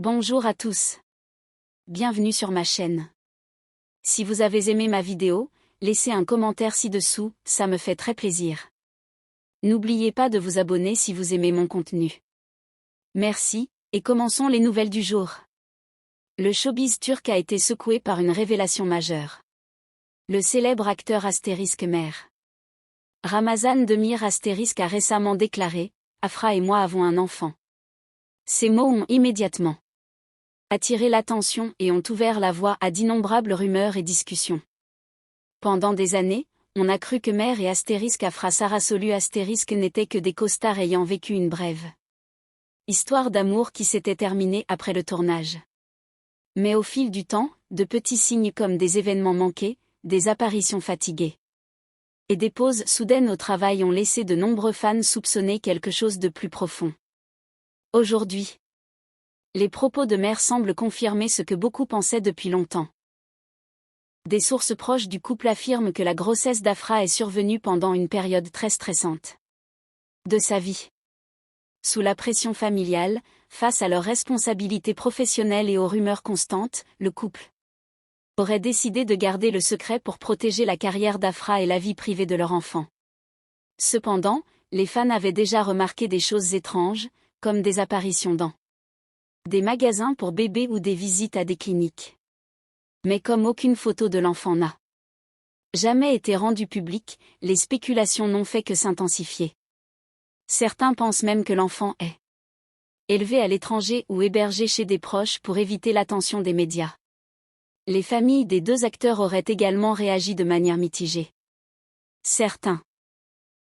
Bonjour à tous. Bienvenue sur ma chaîne. Si vous avez aimé ma vidéo, laissez un commentaire ci-dessous, ça me fait très plaisir. N'oubliez pas de vous abonner si vous aimez mon contenu. Merci, et commençons les nouvelles du jour. Le showbiz turc a été secoué par une révélation majeure. Le célèbre acteur Mer. Ramazan Demir a récemment déclaré « Afra et moi avons un enfant ». Ces mots ont immédiatement attiré l'attention et ont ouvert la voie à d'innombrables rumeurs et discussions. Pendant des années, on a cru que Mer et Afra Sarasolu n'étaient que des costards ayant vécu une brève histoire d'amour qui s'était terminée après le tournage. Mais au fil du temps, de petits signes comme des événements manqués, des apparitions fatiguées et des pauses soudaines au travail ont laissé de nombreux fans soupçonner quelque chose de plus profond. Aujourd'hui, les propos de Mer semblent confirmer ce que beaucoup pensaient depuis longtemps. Des sources proches du couple affirment que la grossesse d'Afra est survenue pendant une période très stressante de sa vie. Sous la pression familiale, face à leurs responsabilités professionnelles et aux rumeurs constantes, le couple aurait décidé de garder le secret pour protéger la carrière d'Afra et la vie privée de leur enfant. Cependant, les fans avaient déjà remarqué des choses étranges, comme des apparitions dans des magasins pour bébés ou des visites à des cliniques. Mais comme aucune photo de l'enfant n'a jamais été rendue publique, les spéculations n'ont fait que s'intensifier. Certains pensent même que l'enfant est élevé à l'étranger ou hébergé chez des proches pour éviter l'attention des médias. Les familles des deux acteurs auraient également réagi de manière mitigée. Certains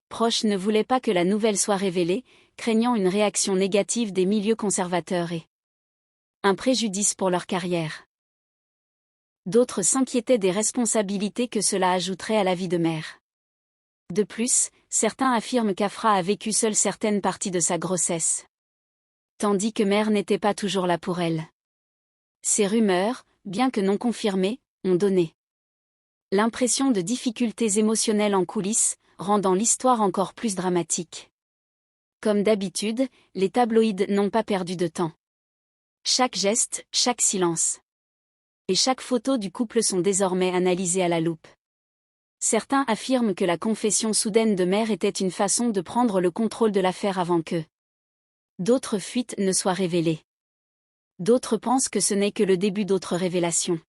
proches ne voulaient pas que la nouvelle soit révélée, craignant une réaction négative des milieux conservateurs et un préjudice pour leur carrière. D'autres s'inquiétaient des responsabilités que cela ajouterait à la vie de Mer. De plus, certains affirment qu'Afra a vécu seule certaines parties de sa grossesse, tandis que Mer n'était pas toujours là pour elle. Ces rumeurs, bien que non confirmées, ont donné l'impression de difficultés émotionnelles en coulisses, rendant l'histoire encore plus dramatique. Comme d'habitude, les tabloïds n'ont pas perdu de temps. Chaque geste, chaque silence et chaque photo du couple sont désormais analysés à la loupe. Certains affirment que la confession soudaine de Mer était une façon de prendre le contrôle de l'affaire avant que d'autres fuites ne soient révélées. D'autres pensent que ce n'est que le début d'autres révélations.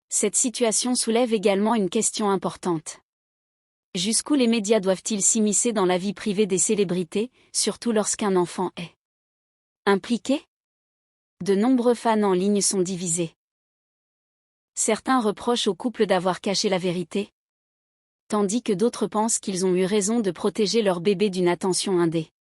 Cette situation soulève également une question importante. Jusqu'où les médias doivent-ils s'immiscer dans la vie privée des célébrités, surtout lorsqu'un enfant est impliqué ? De nombreux fans en ligne sont divisés. Certains reprochent au couple d'avoir caché la vérité, tandis que d'autres pensent qu'ils ont eu raison de protéger leur bébé d'une attention indé.